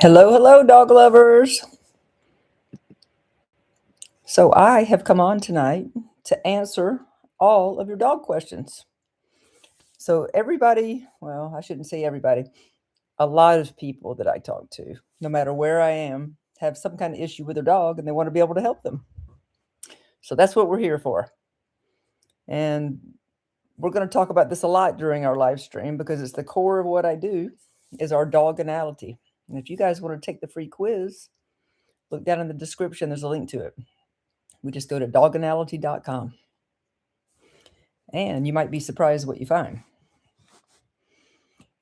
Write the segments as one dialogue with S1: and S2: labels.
S1: Hello, hello, dog lovers. So, I have come on tonight to answer all of your dog questions. So, everybody, well, I shouldn't say everybody, a lot of people that I talk to, no matter where I am, have some kind of issue with their dog and they want to be able to help them. So, that's what we're here for. And we're going to talk about this a lot during our live stream because it's the core of what I do is our dog anality. And if you guys want to take the free quiz, look down in the description, there's a link to it. We just go to doganality.com. And you might be surprised what you find.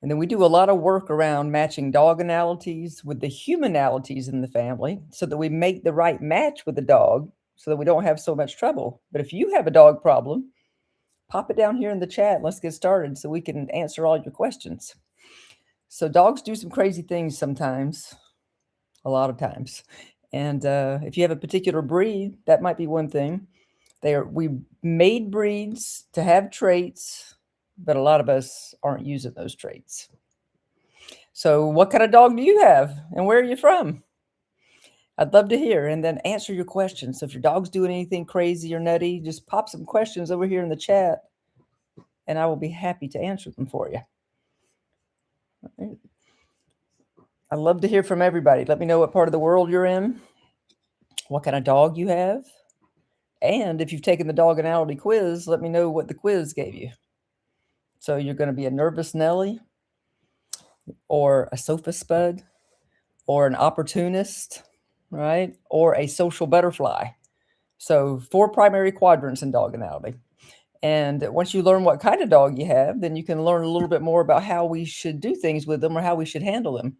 S1: And then we do a lot of work around matching dog analogies with the human analogies in the family so that we make the right match with the dog so that we don't have so much trouble. But if you have a dog problem, pop it down here in the chat. Let's get started so we can answer all your questions. So dogs do some crazy things sometimes, a lot of times. And if you have a particular breed, that might be one thing. We made breeds to have traits, but a lot of us aren't using those traits. So what kind of dog do you have and where are you from? I'd love to hear and then answer your questions. So if your dog's doing anything crazy or nutty, just pop some questions over here in the chat and I will be happy to answer them for you. I'd love to hear from everybody. Let me know what part of the world you're in, what kind of dog you have, and if you've taken the dog analogy quiz, let me know what the quiz gave you. So you're going to be a nervous Nelly or a sofa spud or an opportunist, right? Or a social butterfly. So 4 primary quadrants in dog analogy. And once you learn what kind of dog you have, then you can learn a little bit more about how we should do things with them or how we should handle them.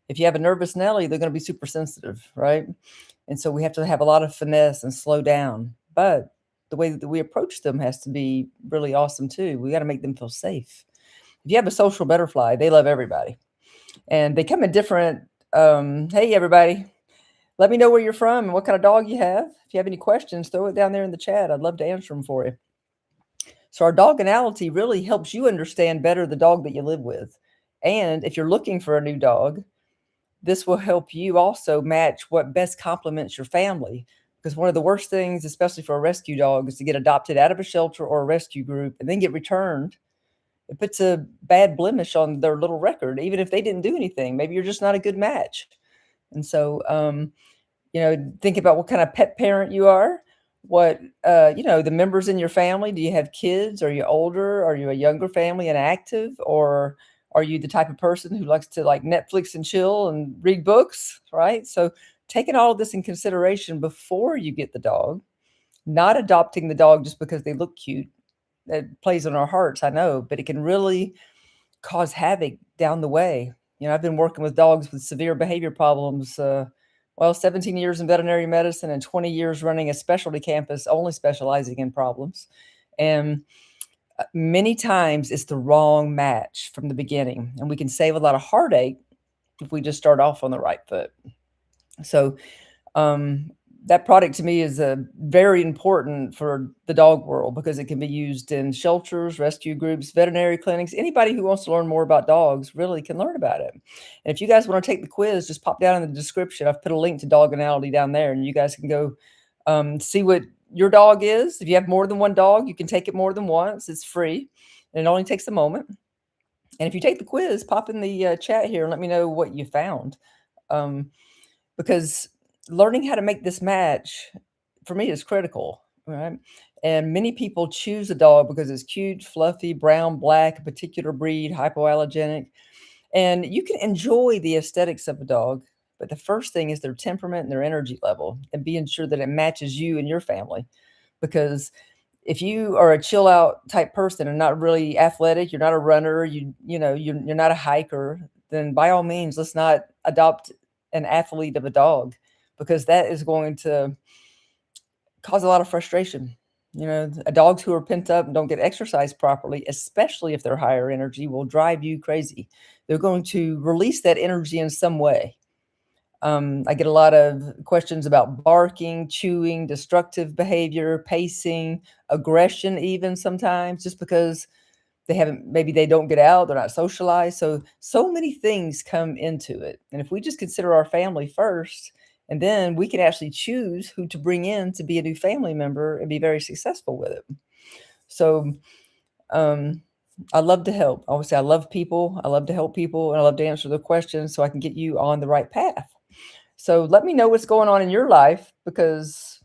S1: If you have a nervous Nelly, they're going to be super sensitive, right? And so we have to have a lot of finesse and slow down. But the way that we approach them has to be really awesome too. We got to make them feel safe. If you have a social butterfly, they love everybody. And they come in different, hey, everybody, let me know where you're from and what kind of dog you have. If you have any questions, throw it down there in the chat. I'd love to answer them for you. So our dog analogy really helps you understand better the dog that you live with. And if you're looking for a new dog, this will help you also match what best complements your family. Because one of the worst things, especially for a rescue dog, is to get adopted out of a shelter or a rescue group and then get returned. It puts a bad blemish on their little record, even if they didn't do anything. Maybe you're just not a good match. And so, think about what kind of pet parent you are. What, the members in your family. Do you have kids? Are you older? Are you a younger family and active? Or are you the type of person who likes to like Netflix and chill and read books, right? So taking all of this in consideration before you get the dog, not adopting the dog just because they look cute. That plays on our hearts, I know, but it can really cause havoc down the way. I've been working with dogs with severe behavior problems, 17 years in veterinary medicine and 20 years running a specialty campus only specializing in problems. And many times it's the wrong match from the beginning, and we can save a lot of heartache if we just start off on the right foot. So that product to me is very important for the dog world because it can be used in shelters, rescue groups, veterinary clinics. Anybody who wants to learn more about dogs really can learn about it. And if you guys want to take the quiz, just pop down in the description. I've put a link to Dog Analogy down there, and you guys can go see what your dog is. If you have more than one dog, you can take it more than once. It's free, and it only takes a moment. And if you take the quiz, pop in the chat here and let me know what you found. Because learning how to make this match for me is critical, right? And many people choose a dog because it's cute, fluffy, brown, black, a particular breed, hypoallergenic. And you can enjoy the aesthetics of a dog, but the first thing is their temperament and their energy level and being sure that it matches you and your family. Because if you are a chill out type person and not really athletic, you're not a runner, you're not a hiker, then by all means, let's not adopt an athlete of a dog, because that is going to cause a lot of frustration. Dogs who are pent up and don't get exercise properly, especially if they're higher energy, will drive you crazy. They're going to release that energy in some way. I get a lot of questions about barking, chewing, destructive behavior, pacing, aggression, even sometimes, just because maybe they don't get out, they're not socialized. So many things come into it. And if we just consider our family first, and then we can actually choose who to bring in to be a new family member and be very successful with it. So, um, I love to help. I always say I love people. I love to help people, and I love to answer the questions so I can get you on the right path. So let me know what's going on in your life because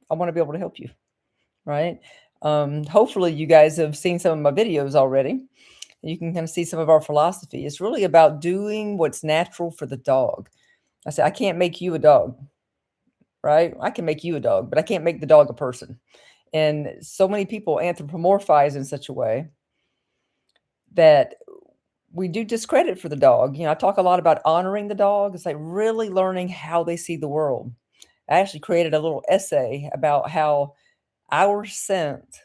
S1: I want to be able to help you. Right? Hopefully, you guys have seen some of my videos already. You can kind of see some of our philosophy. It's really about doing what's natural for the dog. I say, I can't make you a dog, right? I can make you a dog, but I can't make the dog a person. And so many people anthropomorphize in such a way that we do discredit for the dog. I talk a lot about honoring the dog. It's like really learning how they see the world. I actually created a little essay about how our scent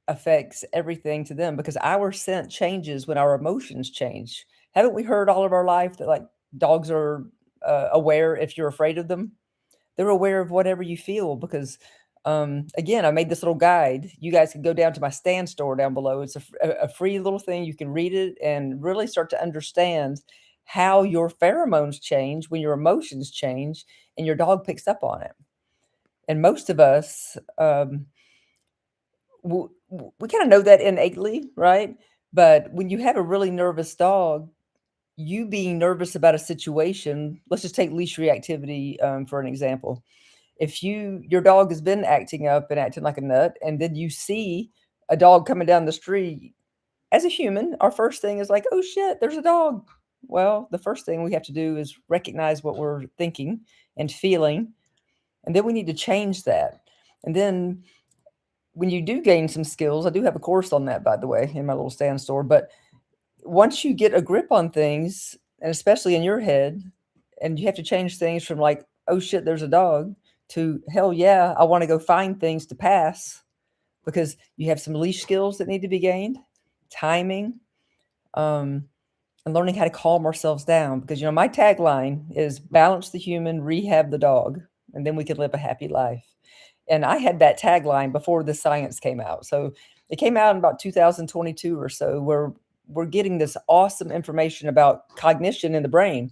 S1: affects everything to them because our scent changes when our emotions change. Haven't we heard all of our life that like dogs are aware if you're afraid of them? They're aware of whatever you feel because again, I made this little guide. You guys can go down to my stand store down below. It's a free little thing. You can read it and really start to understand how your pheromones change when your emotions change and your dog picks up on it. And most of us we kind of know that innately, right? But when you have a really nervous dog, you being nervous about a situation, let's just take leash reactivity for an example. If your dog has been acting up and acting like a nut, and then you see a dog coming down the street, as a human, our first thing is like, oh shit, there's a dog. Well, the first thing we have to do is recognize what we're thinking and feeling, and then we need to change that. And then when you do gain some skills, I do have a course on that, by the way, in my little stand store. But once you get a grip on things, and especially in your head, and you have to change things from like, oh shit, there's a dog, to hell yeah, I want to go find things to pass because you have some leash skills that need to be gained, timing, um, and learning how to calm ourselves down. Because, my tagline is balance the human, rehab the dog, and then we can live a happy life. And I had that tagline before the science came out. So it came out in about 2022 or so, where we're getting this awesome information about cognition in the brain,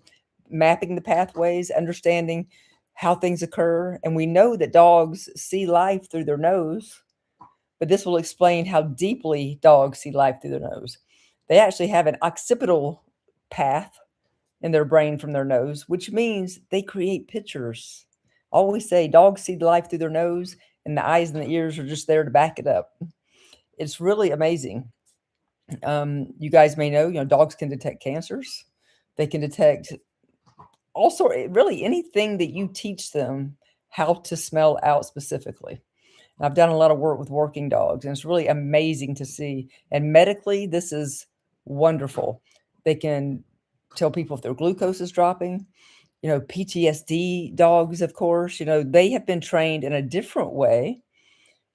S1: mapping the pathways, understanding how things occur. And we know that dogs see life through their nose, but this will explain how deeply dogs see life through their nose. They actually have an occipital path in their brain from their nose, which means they create pictures. I always say dogs see life through their nose, and the eyes and the ears are just there to back it up. It's really amazing. You guys may know, dogs can detect cancers. They can detect also really anything that you teach them how to smell out specifically. And I've done a lot of work with working dogs, and it's really amazing to see. And medically, this is wonderful. They can tell people if their glucose is dropping. PTSD dogs, of course, they have been trained in a different way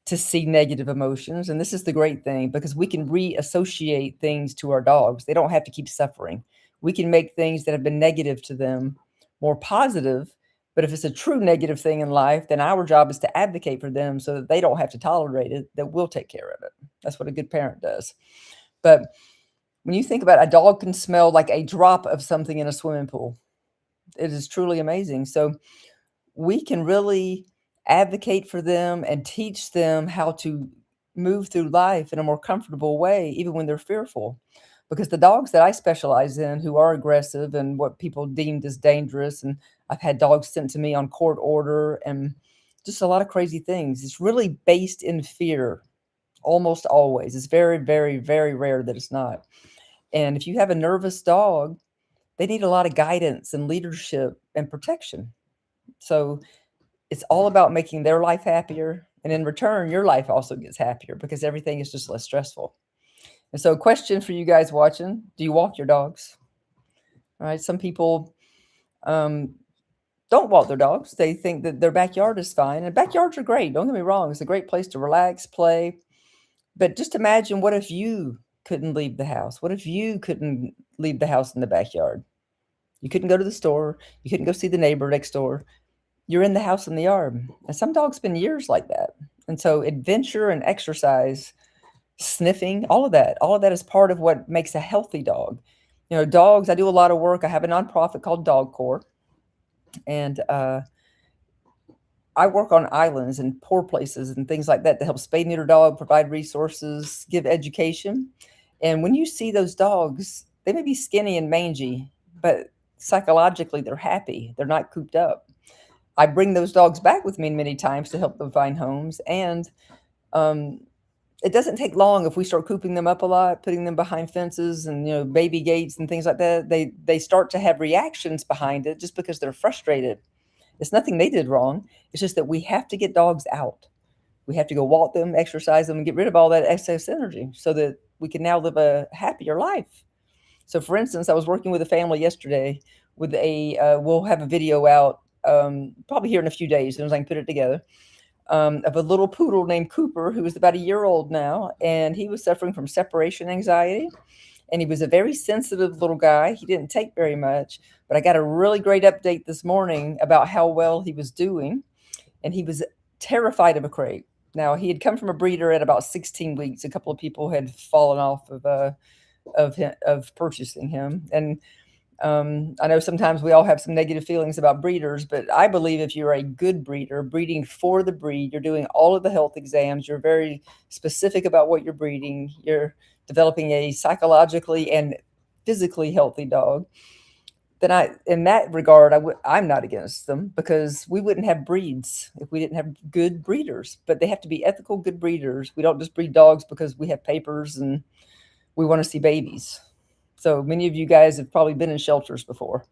S1: to see negative emotions. And this is the great thing because we can reassociate things to our dogs. They don't have to keep suffering. We can make things that have been negative to them more positive. But if it's a true negative thing in life, then our job is to advocate for them so that they don't have to tolerate it, that we'll take care of it. That's what a good parent does. But when you think about it, a dog can smell like a drop of something in a swimming pool. It is truly amazing. So we can really advocate for them and teach them how to move through life in a more comfortable way, even when they're fearful. Because the dogs that I specialize in who are aggressive and what people deemed as dangerous, and I've had dogs sent to me on court order and just a lot of crazy things. It's really based in fear, almost always. It's very, very, very rare that it's not. And if you have a nervous dog, they need a lot of guidance and leadership and protection. So it's all about making their life happier. And in return, your life also gets happier because everything is just less stressful. And so, question for you guys watching: do you walk your dogs? All right. Some people don't walk their dogs. They think that their backyard is fine. And backyards are great. Don't get me wrong. It's a great place to relax, play. But just imagine, what if you couldn't leave the house? What if you couldn't leave the house in the backyard? You couldn't go to the store. You couldn't go see the neighbor next door. You're in the house in the yard. And some dogs spend years like that. And so adventure and exercise sniffing, all of that is part of what makes a healthy dog. You know, dogs, I do a lot of work. I have a nonprofit called Dog Corps, and I work on islands and poor places and things like that to help spay neuter dog, provide resources, give education. And when you see those dogs, they may be skinny and mangy, but psychologically they're happy. They're not cooped up. I bring those dogs back with me many times to help them find homes. And um, it doesn't take long if we start cooping them up a lot, putting them behind fences and baby gates and things like that. They start to have reactions behind it just because they're frustrated. It's nothing they did wrong. It's just that we have to get dogs out. We have to go walk them, exercise them, and get rid of all that excess energy so that we can now live a happier life. So, for instance, I was working with a family yesterday with we'll have a video out probably here in a few days, as soon as I can put it together, of a little poodle named Cooper, who was about a year old now, and he was suffering from separation anxiety. And he was a very sensitive little guy. He didn't take very much, but I got a really great update this morning about how well he was doing. And he was terrified of a crate. Now, he had come from a breeder at about 16 weeks. A couple of people had fallen off of purchasing him. And I know sometimes we all have some negative feelings about breeders, but I believe if you're a good breeder, breeding for the breed, you're doing all of the health exams, you're very specific about what you're breeding, you're developing a psychologically and physically healthy dog, then in that regard, I'm not against them because we wouldn't have breeds if we didn't have good breeders. But they have to be ethical, good breeders. We don't just breed dogs because we have papers and we want to see babies. So many of you guys have probably been in shelters before.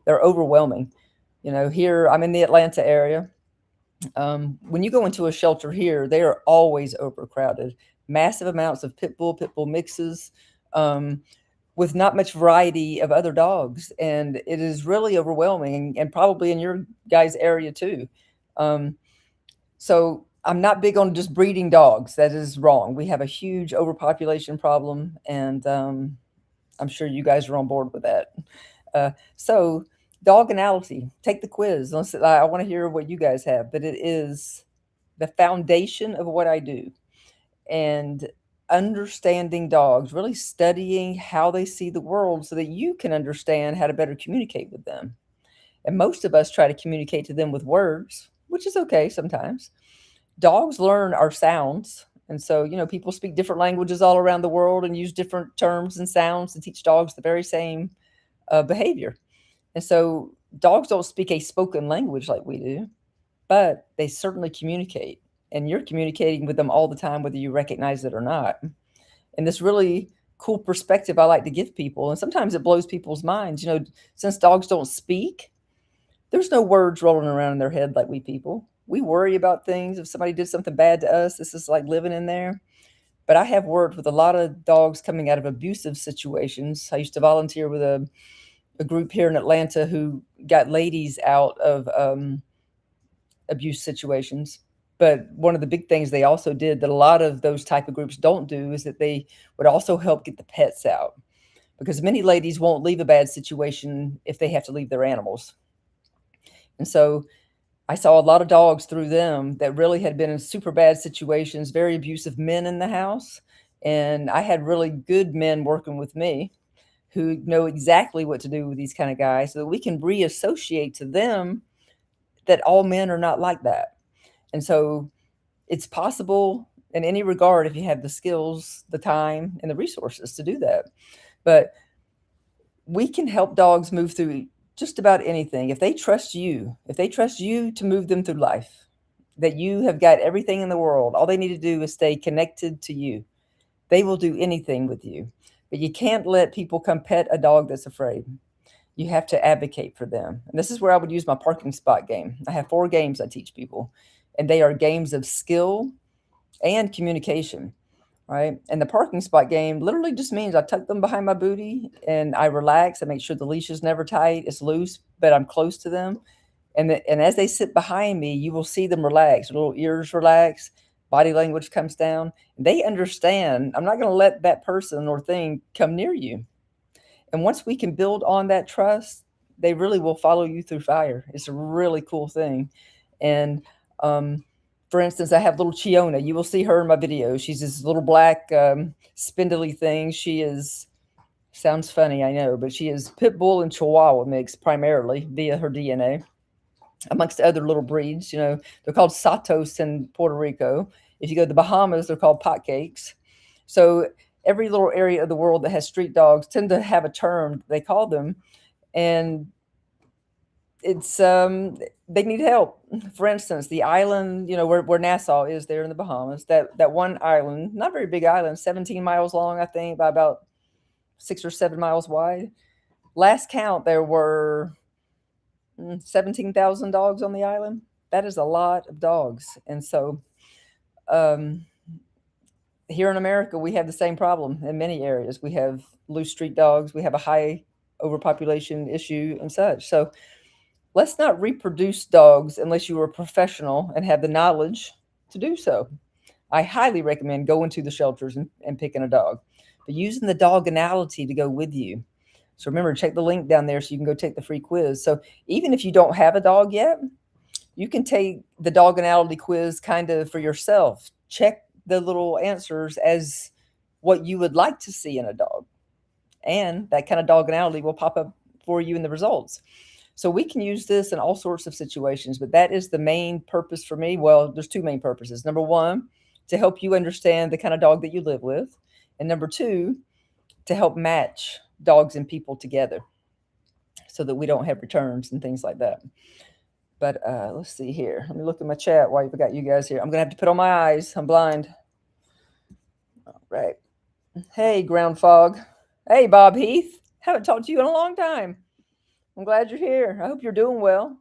S1: They're overwhelming. Here I'm in the Atlanta area. When you go into a shelter here, they are always overcrowded. Massive amounts of pit bull mixes, with not much variety of other dogs, and it is really overwhelming, and probably in your guys' area too. Um, so I'm not big on just breeding dogs. That is wrong. We have a huge overpopulation problem, and I'm sure you guys are on board with that. So dog analysis, take the quiz. I want to hear what you guys have, but it is the foundation of what I do. And understanding dogs, really studying how they see the world so that you can understand how to better communicate with them. And most of us try to communicate to them with words, which is okay sometimes. Dogs learn our sounds. And so, people speak different languages all around the world and use different terms and sounds to teach dogs the very same behavior. And so, dogs don't speak a spoken language like we do, but they certainly communicate. And you're communicating with them all the time, whether you recognize it or not. And this really cool perspective I like to give people, and sometimes it blows people's minds. Since dogs don't speak, there's no words rolling around in their head like we people. We worry about things. If somebody did something bad to us, this is like living in there. But I have worked with a lot of dogs coming out of abusive situations. I used to volunteer with a group here in Atlanta who got ladies out of abuse situations. But one of the big things they also did that a lot of those type of groups don't do is that they would also help get the pets out, because many ladies won't leave a bad situation if they have to leave their animals. And so I saw a lot of dogs through them that really had been in super bad situations, very abusive men in the house. And I had really good men working with me who know exactly what to do with these kind of guys so that we can reassociate to them that all men are not like that. And so it's possible in any regard if you have the skills, the time, and the resources to do that. But we can help dogs move through just about anything. If they trust you to move them through life, that you have got everything in the world, all they need to do is stay connected to you. They will do anything with you. But you can't let people come pet a dog that's afraid. You have to advocate for them. And this is where I would use my parking spot game. I have 4 games I teach people, and they are games of skill and communication, right? And the parking spot game literally just means I tuck them behind my booty and I relax. I make sure the leash is never tight, it's loose, but I'm close to them. And as they sit behind me, you will see them relax, their little ears relax, body language comes down. They understand I'm not going to let that person or thing come near you. And once we can build on that trust, they really will follow you through fire. It's a really cool thing. And For instance, I have little Chiona. You will see her in my video. She's this little black, spindly thing. She is, sounds funny, I know, but she is pit bull and Chihuahua mixed primarily via her DNA, amongst other little breeds. They're called Satos in Puerto Rico. If you go to the Bahamas, they're called potcakes. So every little area of the world that has street dogs tend to have a term they call them, and it's they need help. For instance, the island, where Nassau is there in the Bahamas, that one island, not very big island, 17 miles long, I think, by about 6 or 7 miles wide. Last count, there were 17,000 dogs on the island. That is a lot of dogs. And so um, here in America, we have the same problem in many areas. We have loose street dogs. We have a high overpopulation issue and such. So let's not reproduce dogs unless you are a professional and have the knowledge to do so. I highly recommend going to the shelters and picking a dog, but using the dog analogy to go with you. So remember, check the link down there so you can go take the free quiz. So even if you don't have a dog yet, you can take the dog analogy quiz kind of for yourself. Check the little answers as what you would like to see in a dog. And that kind of dog analogy will pop up for you in the results. So we can use this in all sorts of situations, but that is the main purpose for me. Well, there's two main purposes. Number one, to help you understand the kind of dog that you live with. And number two, to help match dogs and people together so that we don't have returns and things like that. But let's see here. Let me look at my chat while I've got you guys here. I'm going to have to put on my eyes. I'm blind. All right. Hey, Ground Fog. Hey, Bob Heath. Haven't talked to you in a long time. I'm glad you're here. I hope you're doing well.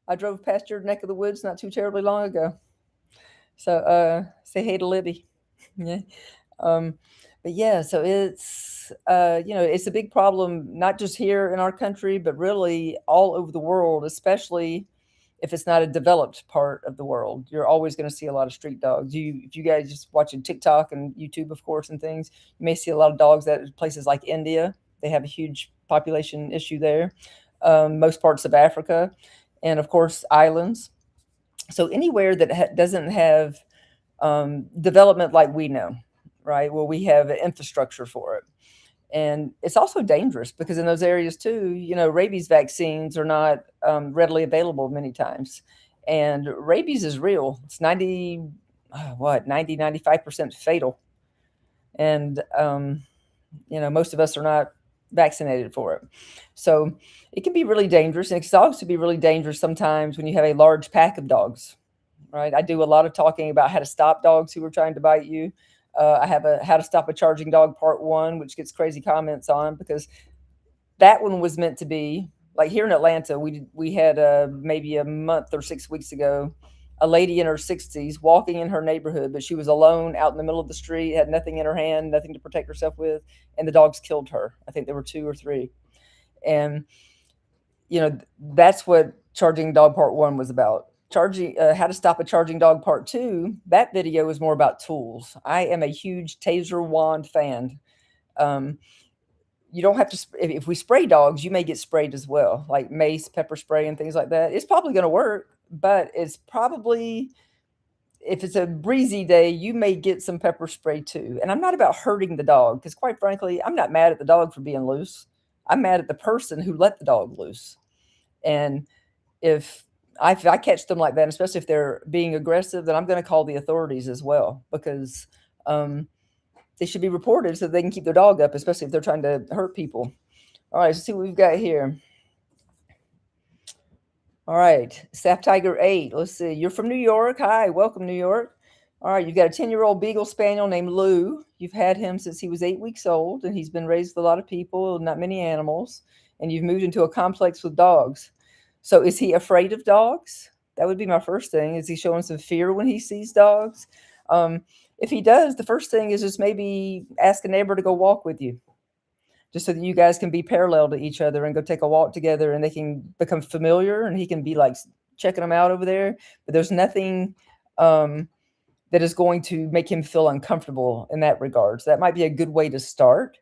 S1: I drove past your neck of the woods not too terribly long ago. So say hey to Libby. Yeah. But yeah, so it's a big problem, not just here in our country, but really all over the world, especially if it's not a developed part of the world. You're always going to see a lot of street dogs. If you guys just watching TikTok and YouTube, of course, and things, you may see a lot of dogs that places like India. They have a huge population issue there. Most parts of Africa, and of course, islands. So anywhere that doesn't have development like we know, right? Well, we have infrastructure for it. And it's also dangerous because in those areas too, rabies vaccines are not readily available many times. And rabies is real. It's 95% fatal. And, most of us are not vaccinated for it. So it can be really dangerous. And it can also be really dangerous sometimes when you have a large pack of dogs, right? I do a lot of talking about how to stop dogs who are trying to bite you. I have a how to stop a charging dog part 1, which gets crazy comments on because that one was meant to be like here in Atlanta. We had maybe a month or 6 weeks ago, a lady in her 60s walking in her neighborhood, but she was alone out in the middle of the street, had nothing in her hand, nothing to protect herself with, and the dogs killed her. I think there were 2 or 3, and that's what charging dog part 1 was about. Charging how to stop a charging dog part 2, that video is more about tools. I am a huge taser wand fan. You don't have to if we spray dogs, you may get sprayed as well, like mace, pepper spray, and things like that. It's probably going to work, but it's probably, if it's a breezy day, you may get some pepper spray too. And I'm not about hurting the dog because, quite frankly, I'm not mad at the dog for being loose. I'm mad at the person who let the dog loose. And if I catch them like that, especially if they're being aggressive, then I'm going to call the authorities as well because they should be reported so they can keep their dog up, especially if they're trying to hurt people. All right, let's see what we've got here. All right, Saf Tiger 8. Let's see. You're from New York. Hi, welcome, New York. All right, you've got a 10-year-old Beagle Spaniel named Lou. You've had him since he was 8 weeks old, and he's been raised with a lot of people, not many animals, and you've moved into a complex with dogs. So is he afraid of dogs? That would be my first thing. Is he showing some fear when he sees dogs? If he does, the first thing is just maybe ask a neighbor to go walk with you, just so that you guys can be parallel to each other and go take a walk together and they can become familiar and he can be like checking them out over there. But there's nothing that is going to make him feel uncomfortable in that regard. So that might be a good way to start.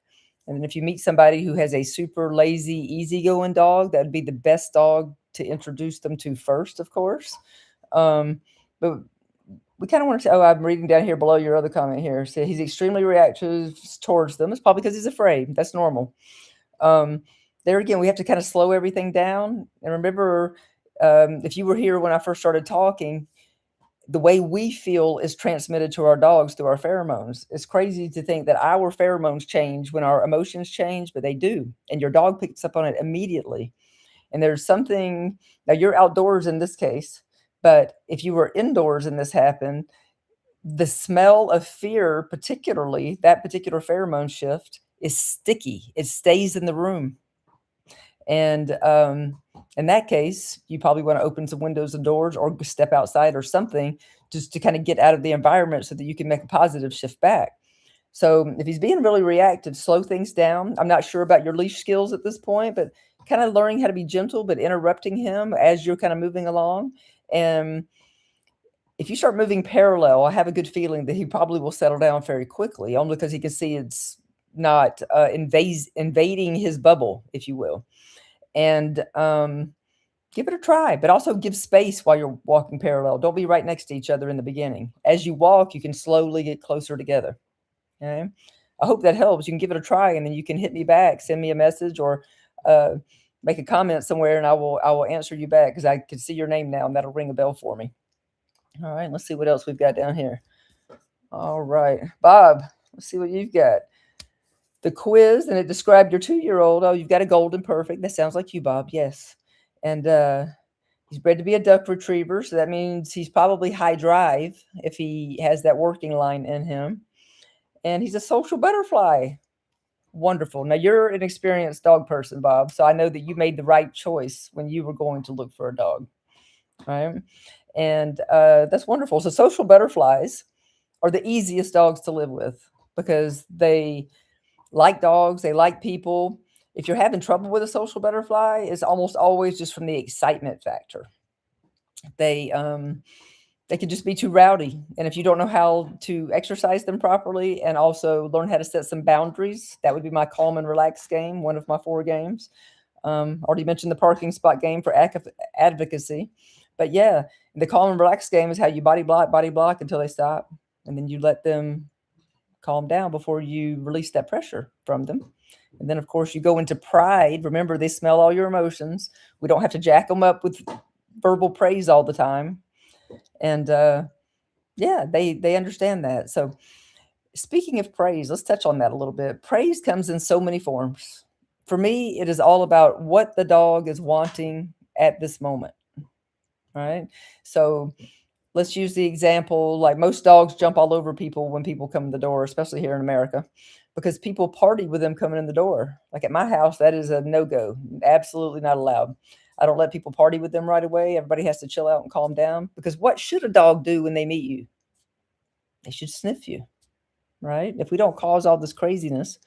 S1: And then if you meet somebody who has a super lazy, easygoing dog, that would be the best dog to introduce them to first, of course. But we kind of want to say, oh, I'm reading down here below your other comment here. So he's extremely reactive towards them. It's probably because he's afraid. That's normal. Um, there again, we have to kind of slow everything down. And remember, if you were here when I first started talking, the way we feel is transmitted to our dogs through our pheromones. It's crazy to think that our pheromones change when our emotions change, but they do. And your dog picks up on it immediately. And there's something, now you're outdoors in this case, but if you were indoors and this happened, the smell of fear, particularly that particular pheromone shift, is sticky. It stays in the room. And in that case, you probably want to open some windows and doors or step outside or something just to kind of get out of the environment so that you can make a positive shift back. So if he's being really reactive, slow things down. I'm not sure about your leash skills at this point, but kind of learning how to be gentle, but interrupting him as you're kind of moving along. And if you start moving parallel, I have a good feeling that he probably will settle down very quickly, only because he can see it's not invading his bubble, if you will. And give it a try, but also give space while you're walking parallel. Don't be right next to each other in the beginning. As you walk, you can slowly get closer together. Okay. I hope that helps. You can give it a try, and then you can hit me back, send me a message, or uh, make a comment somewhere, and I will answer you back because I can see your name now, and that'll ring a bell for me. All right, let's see what else we've got down here. All right, Bob, let's see what you've got. The quiz, and it described your 2-year-old. Oh, you've got a golden perfect. That sounds like you, Bob. Yes, and he's bred to be a duck retriever, so that means he's probably high drive if he has that working line in him. And he's a social butterfly. Wonderful. Now you're an experienced dog person, Bob, so I know that you made the right choice when you were going to look for a dog, right? And that's wonderful. So social butterflies are the easiest dogs to live with because they like dogs, they like people. If you're having trouble with a social butterfly, it's almost always just from the excitement factor. They they can just be too rowdy. And if you don't know how to exercise them properly and also learn how to set some boundaries, that would be my calm and relax game, one of my 4 games. Already mentioned the parking spot game for advocacy. But yeah, the calm and relax game is how you body block until they stop. And then you let them calm down before you release that pressure from them. And then, of course, you go into pride. Remember, they smell all your emotions. We don't have to jack them up with verbal praise all the time. And yeah, they understand that. So speaking of praise, let's touch on that a little bit. Praise comes in so many forms. For me, it is all about what the dog is wanting at this moment, right? So let's use the example, like most dogs jump all over people when people come in the door, especially here in America, because people party with them coming in the door. Like at my house, that is a no-go. Absolutely not allowed. I don't let people party with them right away. Everybody has to chill out and calm down, because what should a dog do when they meet you? They should sniff you, right? If we don't cause all this craziness,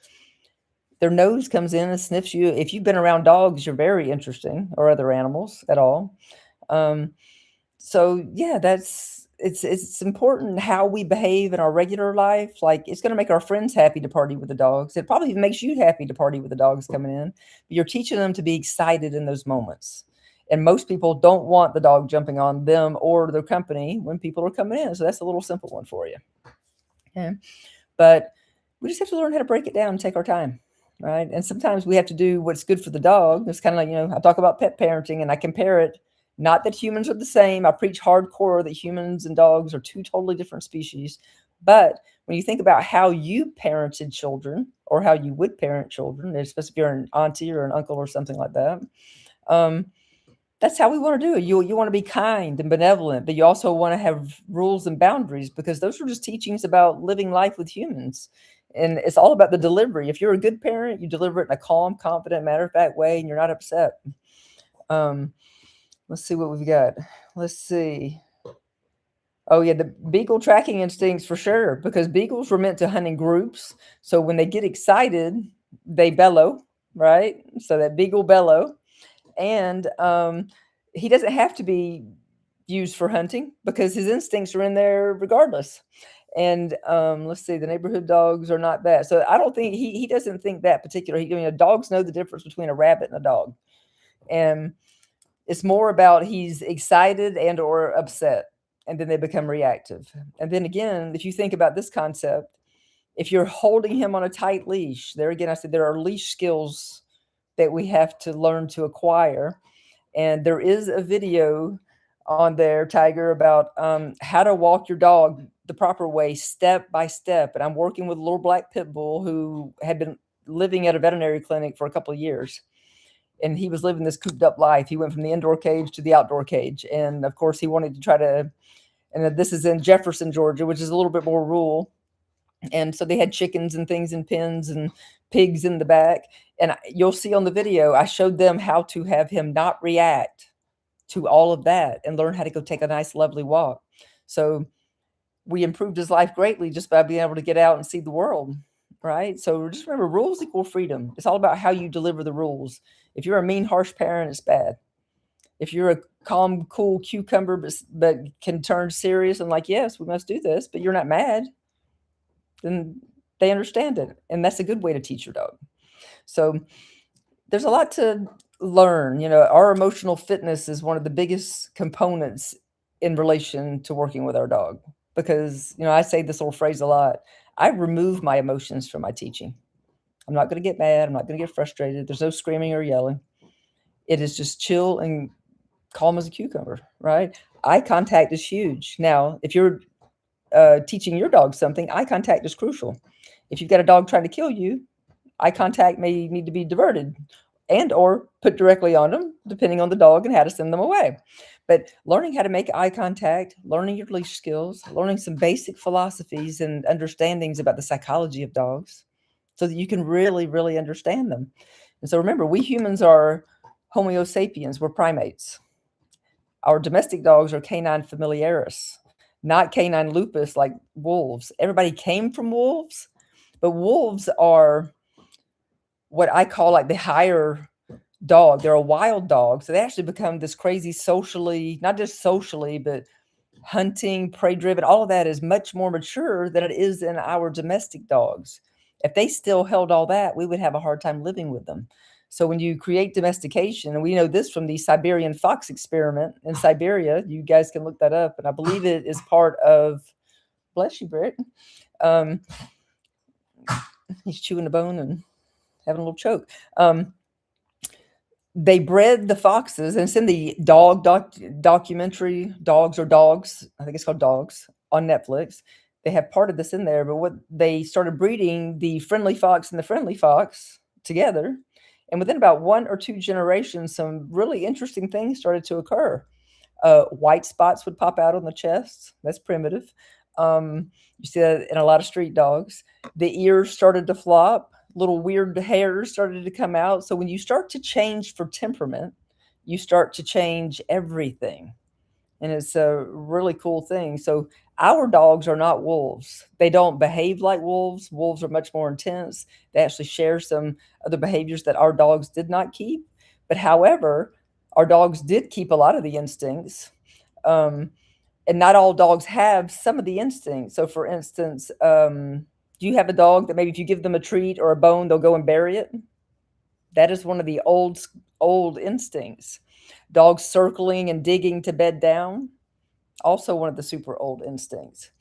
S1: their nose comes in and sniffs you. If you've been around dogs, you're very interesting, or other animals at all. Um, so yeah, it's important how we behave in our regular life. Like, it's going to make our friends happy to party with the dogs. It probably even makes you happy to party with the dogs coming in. But you're teaching them to be excited in those moments. And most people don't want the dog jumping on them or their company when people are coming in. So that's a little simple one for you. Okay. But we just have to learn how to break it down and take our time. Right. And sometimes we have to do what's good for the dog. It's kind of like, I talk about pet parenting and I compare it. Not that humans are the same. I preach hardcore that humans and dogs are two totally different species. But when you think about how you parented children, or how you would parent children, especially if you're an auntie or an uncle or something like that, that's how we want to do it. You want to be kind and benevolent, but you also want to have rules and boundaries, because those are just teachings about living life with humans. And it's all about the delivery. If you're a good parent, you deliver it in a calm, confident, matter-of-fact way, and you're not upset. Let's see what we've got. Let's see. Oh, yeah, the beagle tracking instincts for sure, because beagles were meant to hunt in groups. So when they get excited, they bellow, right? So that beagle bellow. And he doesn't have to be used for hunting because his instincts are in there regardless. And let's see, the neighborhood dogs are not that. So I don't think he doesn't think that particular. Dogs know the difference between a rabbit and a dog. And it's more about he's excited and or upset. and then they become reactive. And then again, if you think about this concept, if you're holding him on a tight leash, there again, I said there are leash skills that we have to learn to acquire. And there is a video on there, Tiger, about how to walk your dog the proper way, step by step. And I'm working with a little black pit bull who had been living at a veterinary clinic for a couple of years. And he was living this cooped up life. He went from the indoor cage to the outdoor cage. And of course, he wanted to try to, and this is in Jefferson, Georgia, which is a little bit more rural. And so they had chickens and things in pens and pigs in the back. And you'll see on the video, I showed them how to have him not react to all of that and learn how to go take a nice, lovely walk. So we improved his life greatly just by being able to get out and see the world, right? So just remember, rules equal freedom. It's all about how you deliver the rules. If you're a mean, harsh parent, it's bad. If you're a calm, cool cucumber, but can turn serious and like, yes, we must do this, but you're not mad, then they understand it. And that's a good way to teach your dog. So there's a lot to learn. Our emotional fitness is one of the biggest components in relation to working with our dog. Because, I say this little phrase a lot. I remove my emotions from my teaching. I'm not going to get mad. I'm not going to get frustrated. There's no screaming or yelling. It is just chill and calm as a cucumber, right? Eye contact is huge. Now, if you're teaching your dog something, eye contact is crucial. If you've got a dog trying to kill you, eye contact may need to be diverted and or put directly on them, depending on the dog and how to send them away. But learning how to make eye contact, learning your leash skills, learning some basic philosophies and understandings about the psychology of dogs so that you can really, really understand them. And so remember, we humans are Homo sapiens. We're primates. Our domestic dogs are canine familiaris, not canine lupus like wolves. Everybody came from wolves, but wolves are what I call like the higher dog. They're a wild dog. So they actually become this crazy socially, not just socially, but hunting, prey driven. All of that is much more mature than it is in our domestic dogs. If they still held all that, we would have a hard time living with them. So when you create domestication, and we know this from the Siberian fox experiment in Siberia, you guys can look that up. And I believe it is part of, bless you, Britt. He's chewing the bone and having a little choke. They bred the foxes, and it's in the documentary, Dogs or Dogs. I think it's called Dogs on Netflix. They have part of this in there, but what they started breeding the friendly fox and the friendly fox together. And within about 1 or 2 generations, some really interesting things started to occur. White spots would pop out on the chest. That's primitive. You see that in a lot of street dogs. The ears started to flop. Little weird hairs started to come out. So when you start to change for temperament, you start to change everything. And it's a really cool thing. So our dogs are not wolves. They don't behave like wolves. Wolves are much more intense. They actually share some other behaviors that our dogs did not keep. But however, our dogs did keep a lot of the instincts. And not all dogs have some of the instincts. So for instance, do you have a dog that maybe if you give them a treat or a bone, they'll go and bury it? That is one of the old instincts. Dogs circling and digging to bed down, also one of the super old instincts.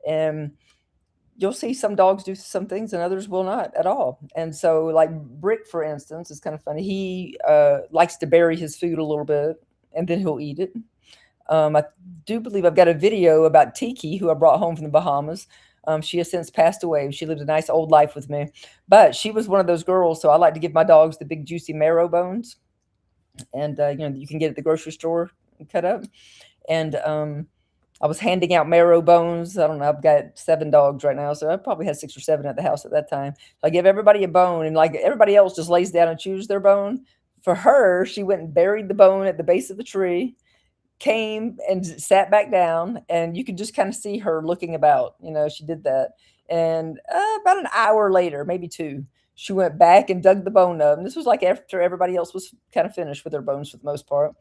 S1: And you'll see some dogs do some things and others will not at all. And so like Brick, for instance, is kind of funny. He likes to bury his food a little bit and then he'll eat it. I do believe I've got a video about Tiki, who I brought home from the Bahamas. She has since passed away. She lived a nice old life with me. But she was one of those girls, so I like to give my dogs the big juicy marrow bones. And, you can get at the grocery store cut up. And I was handing out marrow bones. I don't know. I've got 7 dogs right now, so I probably had 6 or 7 at the house at that time. So I give everybody a bone, and like everybody else just lays down and chews their bone. For her, she went and buried the bone at the base of the tree, came and sat back down, and you could just kind of see her looking about. She did that. And about an hour later, maybe 2, she went back and dug the bone up. And this was like after everybody else was kind of finished with their bones for the most part.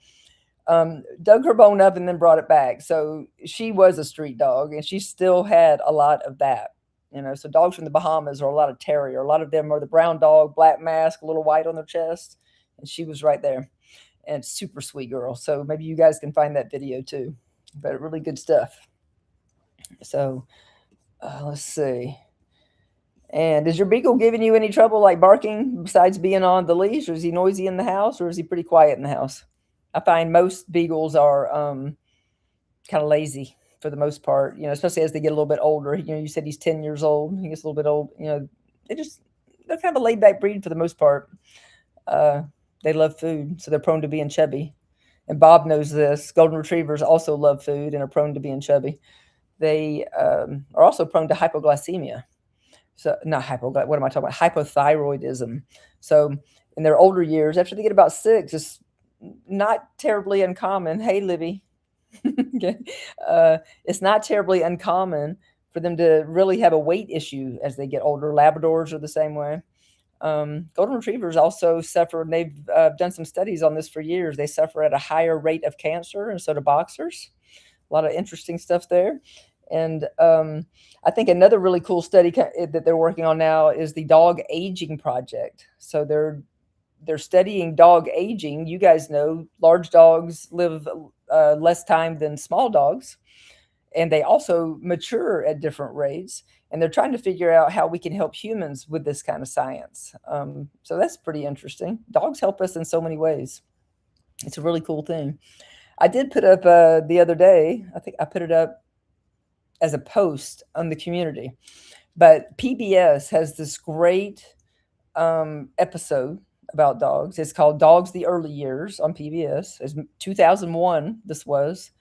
S1: Dug her bone up and then brought it back. So she was a street dog, and she still had a lot of that. So dogs from the Bahamas are a lot of terrier. A lot of them are the brown dog, black mask, a little white on their chest. And she was right there. And super sweet girl. So maybe you guys can find that video too. but really good stuff. So let's see. And is your beagle giving you any trouble, like barking, besides being on the leash, or is he noisy in the house, or is he pretty quiet in the house? I find most beagles are kind of lazy for the most part, especially as they get a little bit older. You said he's 10 years old. He gets a little bit old. They just, they're kind of a laid back breed for the most part. Uh, they love food, so they're prone to being chubby. And Bob knows this. Golden retrievers also love food and are prone to being chubby. They are also prone to hypoglycemia. So not hypo, what am I talking about? Hypothyroidism. So in their older years, after they get about 6, it's not terribly uncommon. Hey, Libby. Okay. It's not terribly uncommon for them to really have a weight issue as they get older. Labradors are the same way. Golden retrievers also suffer, and they've done some studies on this for years. They suffer at a higher rate of cancer, and so do boxers. A lot of interesting stuff there. And I think another really cool study that they're working on now is the dog aging project. So they're studying dog aging. You guys know large dogs live less time than small dogs, and they also mature at different rates. And they're trying to figure out how we can help humans with this kind of science. So that's pretty interesting. Dogs help us in so many ways. It's a really cool thing. I did put up the other day, I think I put it up as a post on the community, but PBS has this great episode about dogs. It's called Dogs the Early Years on PBS. It's 2001, this was.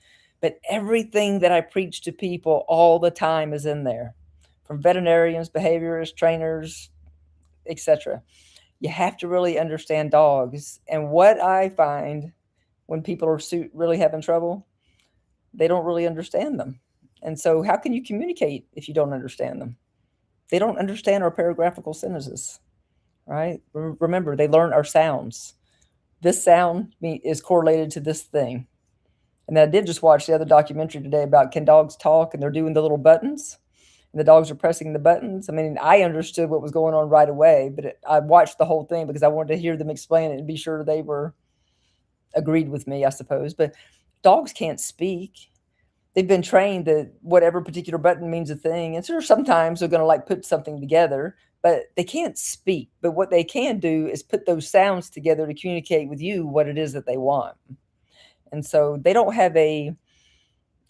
S1: But everything that I preach to people all the time is in there, from veterinarians, behaviorists, trainers, etc. You have to really understand dogs. And what I find when people are really having trouble, they don't really understand them. And so how can you communicate if you don't understand them? They don't understand our paragraphical sentences, right? Remember, they learn our sounds. This sound is correlated to this thing. And then I did just watch the other documentary today about can dogs talk, and they're doing the little buttons, and the dogs are pressing the buttons. I mean, I understood what was going on right away, but I watched the whole thing because I wanted to hear them explain it and be sure they were agreed with me, I suppose. But dogs can't speak. They've been trained that whatever particular button means a thing. And so sometimes they're going to like put something together, but they can't speak. But what they can do is put those sounds together to communicate with you what it is that they want. And so they don't have a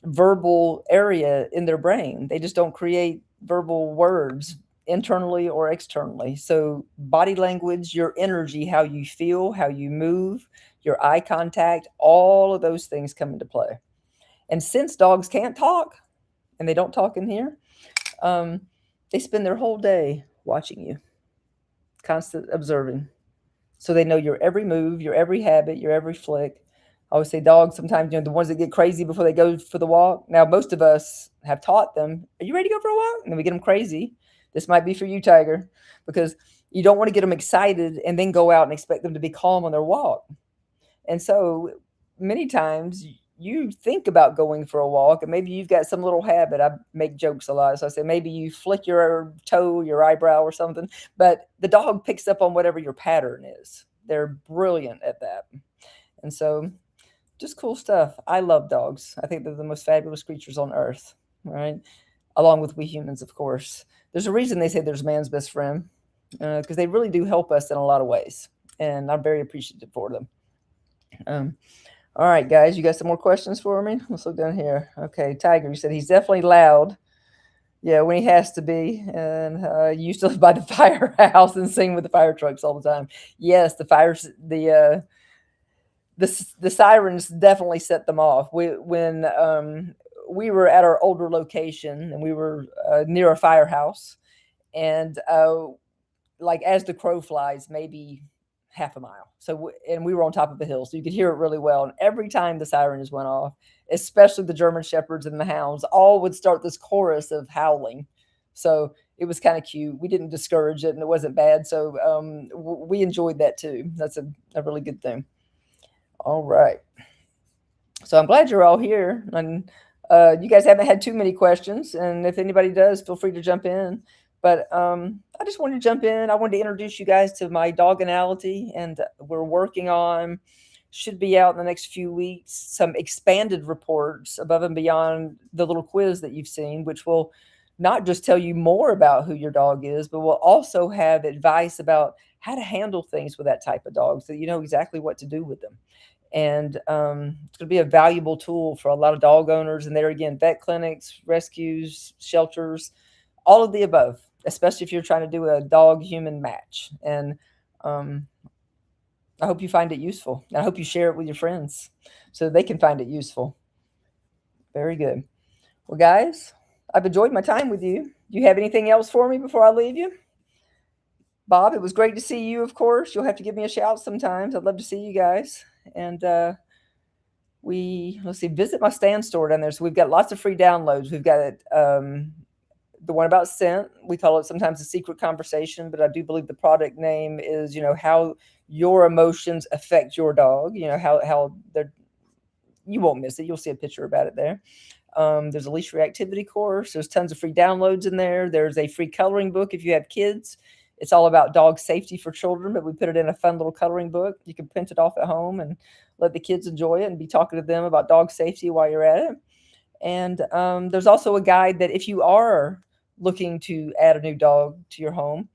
S1: verbal area in their brain. They just don't create verbal words internally or externally. So body language, your energy, how you feel, how you move, your eye contact, all of those things come into play. And since dogs can't talk, and they don't talk in here, they spend their whole day watching you, constant observing. So they know your every move, your every habit, your every flick. I always say dogs sometimes, the ones that get crazy before they go for the walk. Now, most of us have taught them, are you ready to go for a walk? And then we get them crazy. This might be for you, Tiger, because you don't want to get them excited and then go out and expect them to be calm on their walk. And so many times you think about going for a walk, and maybe you've got some little habit. I make jokes a lot. So I say maybe you flick your toe, your eyebrow or something, but the dog picks up on whatever your pattern is. They're brilliant at that. And so just cool stuff. I love dogs. I think they're the most fabulous creatures on earth, right? Along with we humans, of course. There's a reason they say there's man's best friend, because they really do help us in a lot of ways. And I'm very appreciative for them. All right, guys, you got some more questions for me? Let's look down here. Okay, Tiger, you said he's definitely loud. Yeah, when he has to be. And you used to live by the firehouse and sing with the fire trucks all the time. Yes, the sirens definitely set them off. When we were at our older location, and we were near a firehouse, and like as the crow flies, maybe half a mile. So, and we were on top of a hill, so you could hear it really well. And every time the sirens went off, especially the German shepherds and the hounds, all would start this chorus of howling. So it was kind of cute. We didn't discourage it, and it wasn't bad. So we enjoyed that too. That's a really good thing. All right. So I'm glad you're all here, and you guys haven't had too many questions. And if anybody does, feel free to jump in. But I just wanted to jump in. I wanted to introduce you guys to my dog analogy, and we're working on should be out in the next few weeks some expanded reports above and beyond the little quiz that you've seen, which will not just tell you more about who your dog is, but will also have advice about how to handle things with that type of dog so you know exactly what to do with them. And it's going to be a valuable tool for a lot of dog owners. And there again, vet clinics, rescues, shelters, all of the above, especially if you're trying to do a dog human match. And um, I hope you find it useful. And I hope you share it with your friends so they can find it useful. Very good. Well, guys, I've enjoyed my time with you. Do you have anything else for me before I leave you? Bob, it was great to see you, of course. You'll have to give me a shout sometimes. I'd love to see you guys. And let's see, visit my stand store down there. So we've got lots of free downloads. We've got the one about scent. We call it sometimes a secret conversation, but I do believe the product name is, how your emotions affect your dog, how they're, you won't miss it. You'll see a picture about it there. There's a leash reactivity course. There's tons of free downloads in there. There's a free coloring book if you have kids. It's all about dog safety for children, but we put it in a fun little coloring book. You can print it off at home and let the kids enjoy it and be talking to them about dog safety while you're at it. And there's also a guide that if you are looking to add a new dog to your home,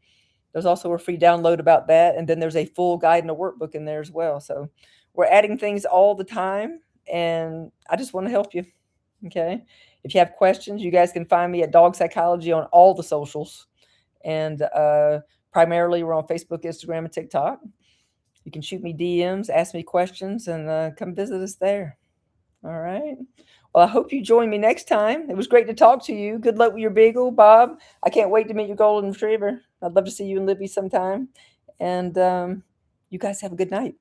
S1: there's also a free download about that. And then there's a full guide and a workbook in there as well. So we're adding things all the time, and I just want to help you. Okay. If you have questions, you guys can find me at Dog Psychology on all the socials. And primarily we're on Facebook, Instagram, and TikTok. You can shoot me DMs, ask me questions, and come visit us there. All right. Well, I hope you join me next time. It was great to talk to you. Good luck with your beagle, Bob. I can't wait to meet your golden retriever. I'd love to see you and Libby sometime. And you guys have a good night.